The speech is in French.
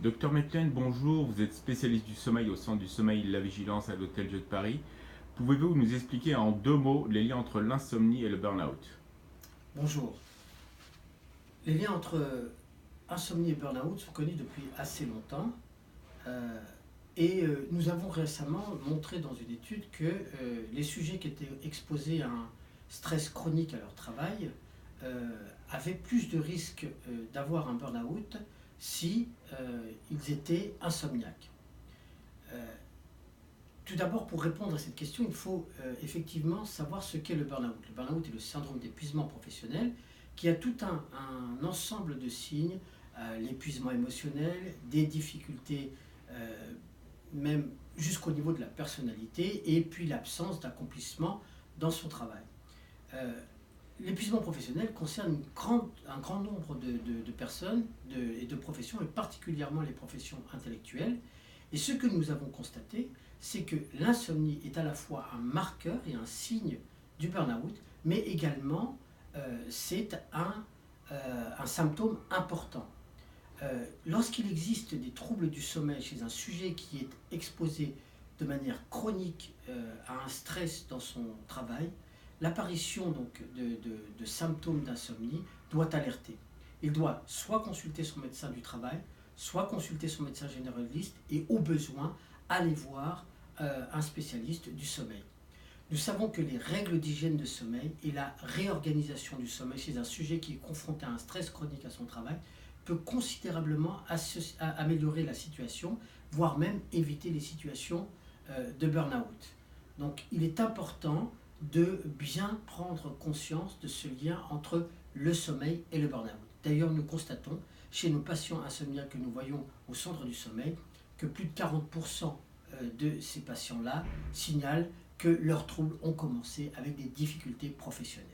Docteur Metlen, bonjour. Vous êtes spécialiste du sommeil au Centre du sommeil et de la vigilance à l'Hôtel-Dieu de Paris. Pouvez-vous nous expliquer en deux mots les liens entre l'insomnie et le burn-out? Bonjour. Les liens entre insomnie et burn-out sont connus depuis assez longtemps. Nous avons récemment montré dans une étude que les sujets qui étaient exposés à un stress chronique à leur travail avaient plus de risques d'avoir un burn-out si ils étaient insomniaques. Tout d'abord, pour répondre à cette question, il faut effectivement savoir ce qu'est le burn-out. Le burn-out est le syndrome d'épuisement professionnel qui a tout un ensemble de signes, l'épuisement émotionnel, des difficultés même jusqu'au niveau de la personnalité, et puis l'absence d'accomplissement dans son travail. L'épuisement professionnel concerne un grand nombre de personnes et de professions, et particulièrement les professions intellectuelles. Et ce que nous avons constaté, c'est que l'insomnie est à la fois un marqueur et un signe du burn-out, mais également c'est un symptôme important. Lorsqu'il existe des troubles du sommeil chez un sujet qui est exposé de manière chronique à un stress dans son travail, l'apparition donc de symptômes d'insomnie doit alerter. Il doit soit consulter son médecin du travail, soit consulter son médecin généraliste et au besoin aller voir un spécialiste du sommeil. Nous savons que les règles d'hygiène de sommeil et la réorganisation du sommeil chez un sujet qui est confronté à un stress chronique à son travail peut considérablement améliorer la situation, voire même éviter les situations de burn-out. Donc il est important de bien prendre conscience de ce lien entre le sommeil et le burn-out. D'ailleurs, nous constatons chez nos patients insomniaques que nous voyons au centre du sommeil que plus de 40% de ces patients-là signalent que leurs troubles ont commencé avec des difficultés professionnelles.